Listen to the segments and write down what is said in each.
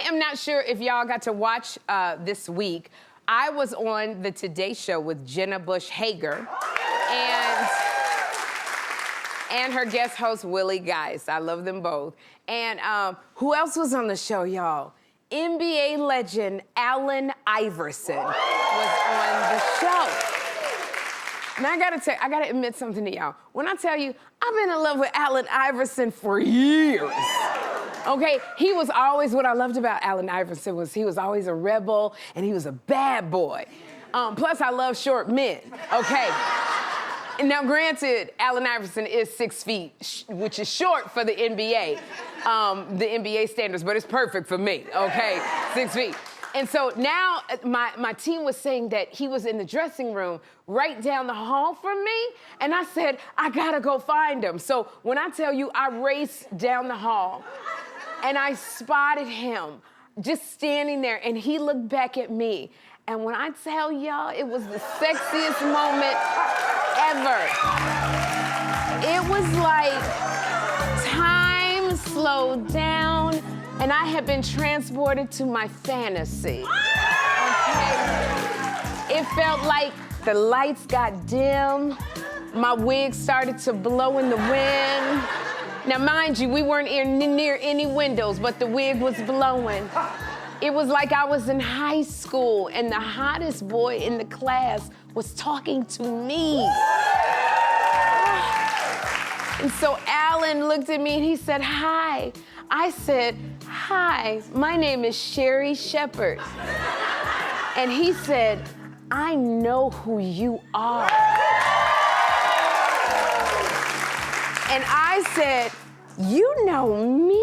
am not sure if y'all got to watch this week. I was on the Today Show with Jenna Bush Hager and her guest host, Willie Geist. I love them both. And who else was on the show, y'all? NBA legend Allen Iverson was on the show. Now I gotta admit something to y'all. When I tell you, I've been in love with Allen Iverson for years. Okay, he was always, what I loved about Allen Iverson was he was always a rebel and he was a bad boy. Plus I love short men, okay? And now granted, Allen Iverson is 6 feet, which is short for the NBA standards, but it's perfect for me, okay? 6 feet. And so now my team was saying that he was in the dressing room right down the hall from me, and I said, I gotta go find him. So when I tell you, I raced down the hall, and I spotted him just standing there, and he looked back at me. And when I tell y'all, it was the sexiest moment ever. It was like time slowed down, and I had been transported to my fantasy, okay? It felt like the lights got dim, my wig started to blow in the wind. Now, mind you, we weren't near any windows, but the wig was blowing. It was like I was in high school, and the hottest boy in the class was talking to me. And so Allen looked at me and he said, hi. I said, hi, my name is Sherri Shepherd. And he said, I know who you are. And I said, you know me?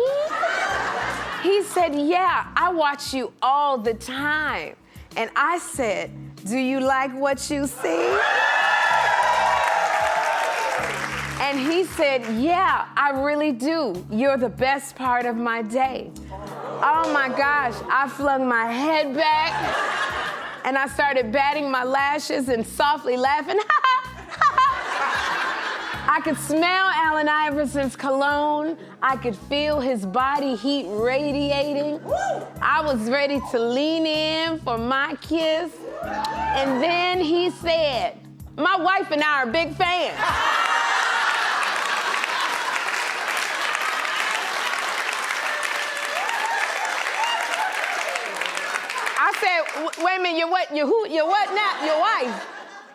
He said, yeah, I watch you all the time. And I said, do you like what you see? And he said, yeah, I really do. You're the best part of my day. Oh my gosh, I flung my head back and I started batting my lashes and softly laughing. I could smell Allen Iverson's cologne. I could feel his body heat radiating. I was ready to lean in for my kiss. And then he said, my wife and I are big fans. I said, wait a minute, you're what now? Your wife.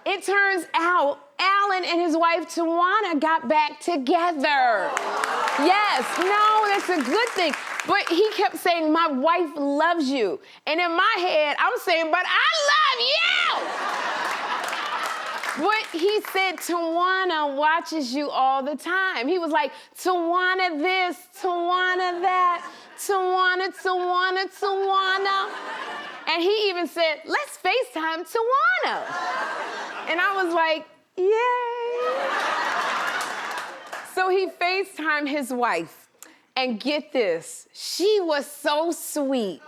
It turns out Allen and his wife, Tawana, got back together. Yes, no, that's a good thing. But he kept saying, my wife loves you. And in my head, I'm saying, but I love you! But he said, Tawana watches you all the time. He was like, Tawana this, Tawana that, Tawana. And he even said, let's FaceTime Tawana. And I was like, yay. So he FaceTimed his wife, and get this, she was so sweet,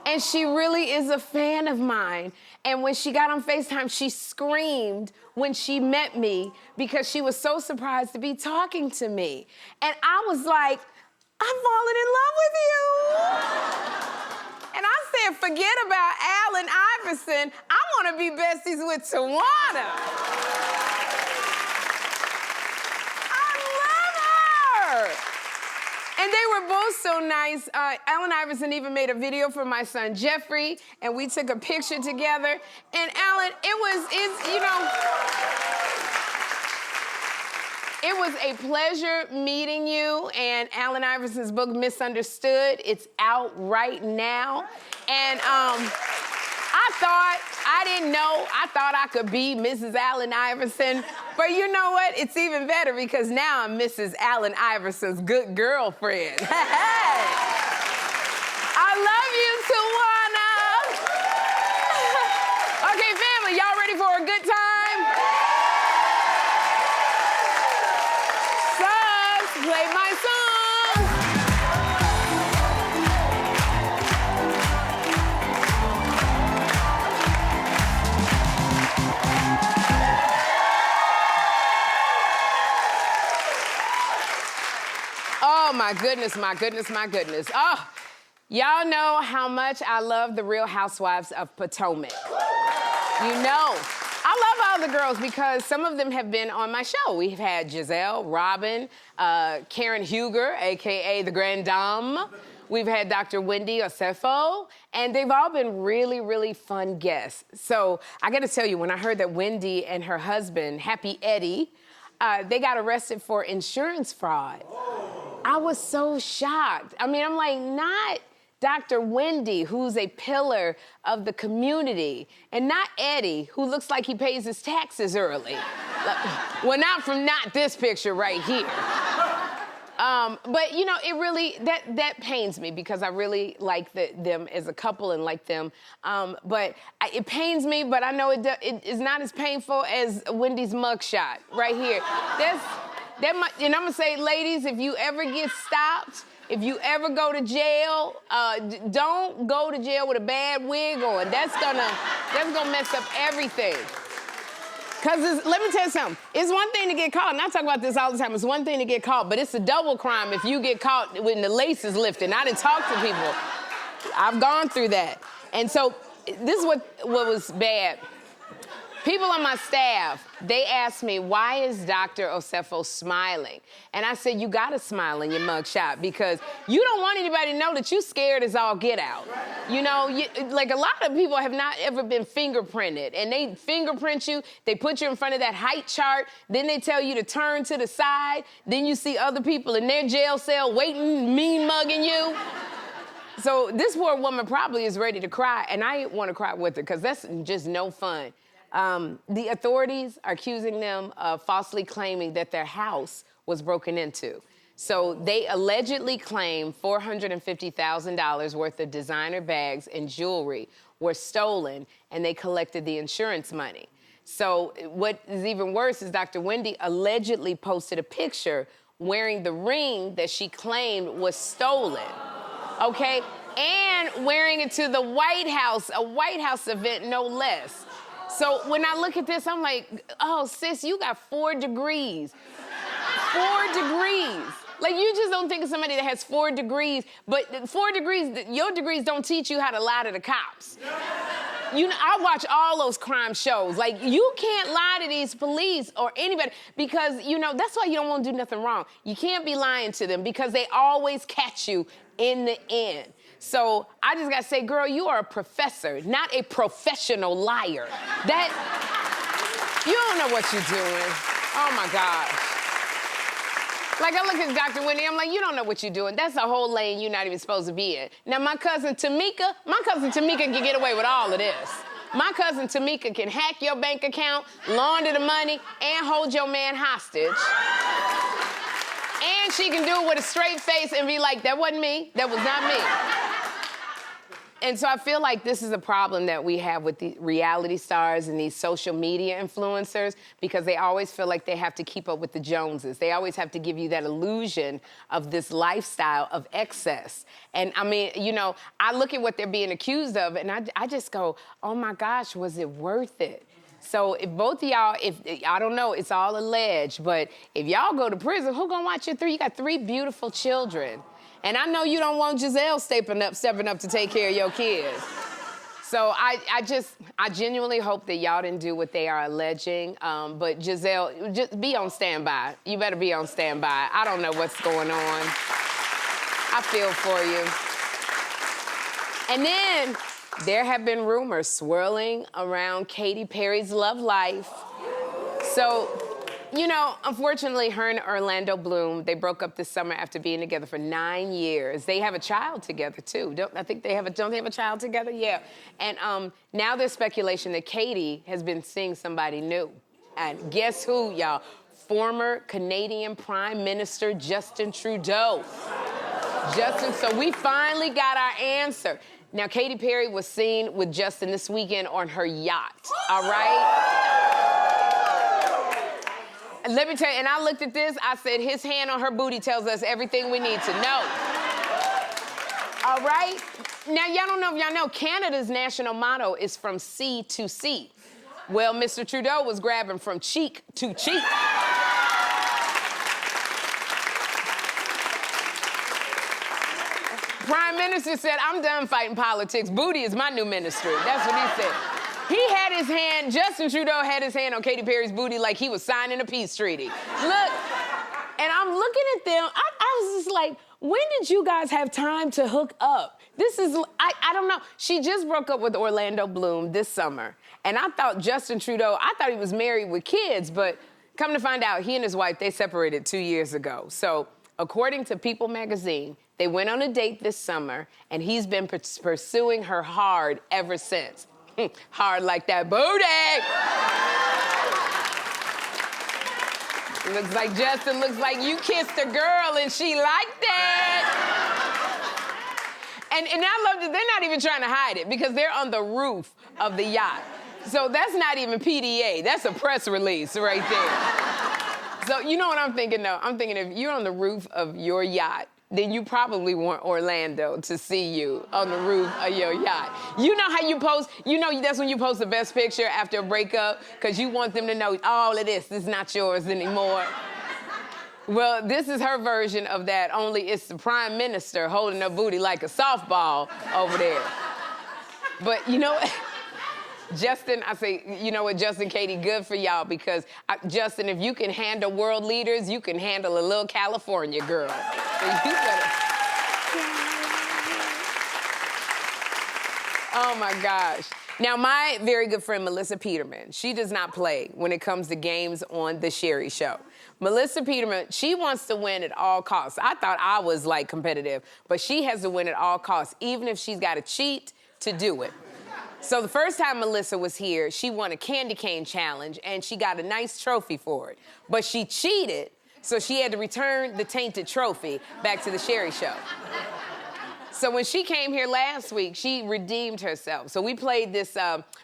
and she really is a fan of mine. And when she got on FaceTime, she screamed when she met me because she was so surprised to be talking to me. And I was like, I'm falling in love with you. And I said, forget about Allen Iverson. I want to be besties with Tawana. And they were both so nice. Allen Iverson even made a video for my son Jeffrey, and we took a picture together. And Allen, it was a pleasure meeting you. And Allen Iverson's book, Misunderstood, it's out right now. And I thought I could be Mrs. Allen Iverson. But you know what? It's even better because now I'm Mrs. Allen Iverson's good girlfriend. Hey! I love you, Tawana. Okay, family, y'all ready for a good time? Subs, play my song. Oh, my goodness. Oh, Y'all know how much I love the Real Housewives of Potomac. You know, I love all the girls because some of them have been on my show. We've had Giselle, Robin, Karen Huger, AKA the Grand Dame. We've had Dr. Wendy Osefo, and they've all been really, really fun guests. So I gotta tell you, when I heard that Wendy and her husband, Happy Eddie, they got arrested for insurance fraud, I was so shocked. I mean, I'm like, not Dr. Wendy, who's a pillar of the community, and not Eddie, who looks like he pays his taxes early. Well, not this picture right here. But, you know, it really, that pains me because I really like them as a couple and like them. But it pains me, but I know it is not as painful as Wendy's mugshot right here. And I'm gonna say, ladies, if you ever get stopped, if you ever go to jail, don't go to jail with a bad wig on. That's gonna mess up everything. Because let me tell you something. It's one thing to get caught, and I talk about this all the time. It's one thing to get caught, but it's a double crime if you get caught when the lace is lifted. I done talked to people. I've gone through that. And so this is what was bad. People on my staff, they asked me, why is Dr. Osefo smiling? And I said, you gotta smile in your mugshot because you don't want anybody to know that you scared as all get out. You know, like a lot of people have not ever been fingerprinted, and they fingerprint you, they put you in front of that height chart, then they tell you to turn to the side, then you see other people in their jail cell waiting, mean mugging you. So this poor woman probably is ready to cry, and I want to cry with her because that's just no fun. The authorities are accusing them of falsely claiming that their house was broken into. So they allegedly claim $450,000 worth of designer bags and jewelry were stolen, and they collected the insurance money. So what is even worse is Dr. Wendy allegedly posted a picture wearing the ring that she claimed was stolen, okay? And wearing it to the White House, a White House event, no less. So when I look at this, I'm like, oh, sis, you got 4 degrees. 4 degrees. Like, you just don't think of somebody that has 4 degrees, but 4 degrees, your degrees don't teach you how to lie to the cops. You know, I watch all those crime shows. Like, you can't lie to these police or anybody because, you know, that's why you don't want to do nothing wrong. You can't be lying to them because they always catch you in the end. So I just gotta say, girl, you are a professor, not a professional liar. You don't know what you're doing. Oh my gosh. Like, I look at Dr. Wendy, I'm like, you don't know what you're doing. That's a whole lane you're not even supposed to be in. Now, my cousin Tamika can get away with all of this. My cousin Tamika can hack your bank account, launder the money, and hold your man hostage. And she can do it with a straight face and be like, that wasn't me, that was not me. And so I feel like this is a problem that we have with the reality stars and these social media influencers because they always feel like they have to keep up with the Joneses. They always have to give you that illusion of this lifestyle of excess. And I mean, you know, I look at what they're being accused of and I just go, oh my gosh, was it worth it? So if both of y'all, I don't know, it's all alleged, but if y'all go to prison, who gonna watch your 3? You got 3 beautiful children. And I know you don't want Giselle stepping up to take care of your kids. So I genuinely hope that y'all didn't do what they are alleging. But Giselle, just be on standby. You better be on standby. I don't know what's going on. I feel for you. And then there have been rumors swirling around Katy Perry's love life. So, you know, unfortunately, her and Orlando Bloom, they broke up this summer after being together for 9 years. They have a child together, too. Don't they have a child together? Yeah. And now there's speculation that Katy has been seeing somebody new. And guess who, y'all? Former Canadian Prime Minister Justin Trudeau. So we finally got our answer. Now, Katy Perry was seen with Justin this weekend on her yacht, all right? Let me tell you, and I looked at this, I said, his hand on her booty tells us everything we need to know. All right? Now, y'all don't know if y'all know, Canada's national motto is from sea to sea. Well, Mr. Trudeau was grabbing from cheek to cheek. Prime Minister said, I'm done fighting politics. Booty is my new ministry. That's what he said. He had his hand, Justin Trudeau had his hand on Katy Perry's booty like he was signing a peace treaty. Look, and I'm looking at them, I was just like, when did you guys have time to hook up? This is, I don't know. She just broke up with Orlando Bloom this summer. And I thought Justin Trudeau, I thought he was married with kids, but come to find out, he and his wife, they separated 2 years ago. So according to People magazine, they went on a date this summer, and he's been pursuing her hard ever since. Hard like that booty. Looks like Justin, looks like you kissed a girl and she liked it. And I love that they're not even trying to hide it because they're on the roof of the yacht. So that's not even PDA, that's a press release right there. So you know what I'm thinking though? I'm thinking if you're on the roof of your yacht, then you probably want Orlando to see you on the roof of your yacht. You know how you post, you know that's when you post the best picture after a breakup, because you want them to know all of this is not yours anymore. Well, this is her version of that, only it's the Prime Minister holding her booty like a softball over there. But you know what? Justin, I say, you know what, Justin, Katy, good for y'all because, Justin, if you can handle world leaders, you can handle a little California girl. So you better... Oh, my gosh. Now, my very good friend, Melissa Peterman, she does not play when it comes to games on The Sherri Show. Melissa Peterman, she wants to win at all costs. I thought I was, like, competitive, but she has to win at all costs, even if she's got to cheat to do it. So the first time Melissa was here, she won a candy cane challenge, and she got a nice trophy for it. But she cheated, so she had to return the tainted trophy back to The Sherri Show. So when she came here last week, she redeemed herself. So we played this,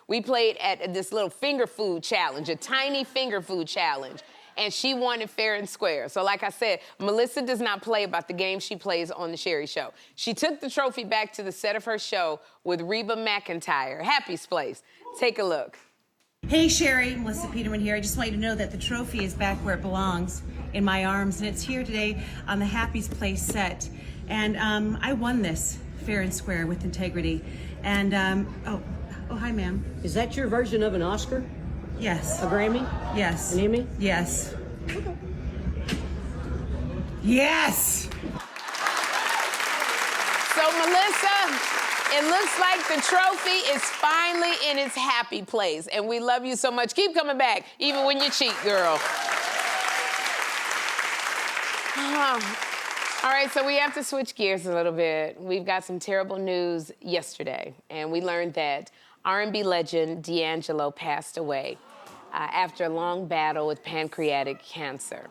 we played at this little finger food challenge, a tiny finger food challenge. And she won it fair and square. So like I said, Melissa does not play about the game she plays on The Sherri Show. She took the trophy back to the set of her show with Reba McEntire, Happy's Place. Take a look. Hey Sherri, Melissa Peterman here. I just want you to know that the trophy is back where it belongs, in my arms, and it's here today on the Happy's Place set. And I won this fair and square with integrity. And, oh, hi ma'am. Is that your version of an Oscar? Yes. A Grammy? Yes. An Emmy? Yes. Okay. Yes! So, Melissa, it looks like the trophy is finally in its happy place. And we love you so much. Keep coming back, even when you cheat, girl. All right, so we have to switch gears a little bit. We've got some terrible news yesterday, and we learned that R&B legend D'Angelo passed away after a long battle with pancreatic cancer.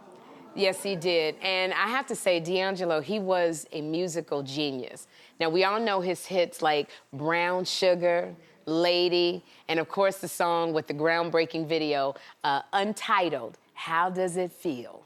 Yes, he did. And I have to say, D'Angelo, he was a musical genius. Now, we all know his hits like Brown Sugar, Lady, and of course the song with the groundbreaking video, Untitled, How Does It Feel?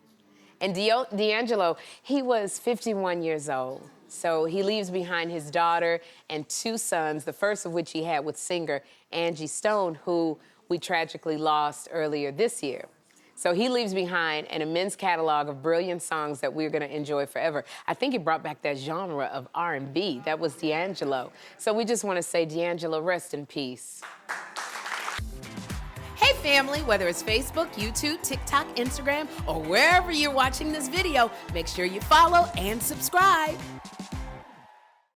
And D'Angelo, he was 51 years old. So he leaves behind his daughter and 2 sons, the first of which he had with singer Angie Stone, who we tragically lost earlier this year. So he leaves behind an immense catalog of brilliant songs that we're gonna enjoy forever. I think he brought back that genre of R&B. That was D'Angelo. So we just wanna say, D'Angelo, rest in peace. Hey family, whether it's Facebook, YouTube, TikTok, Instagram, or wherever you're watching this video, make sure you follow and subscribe.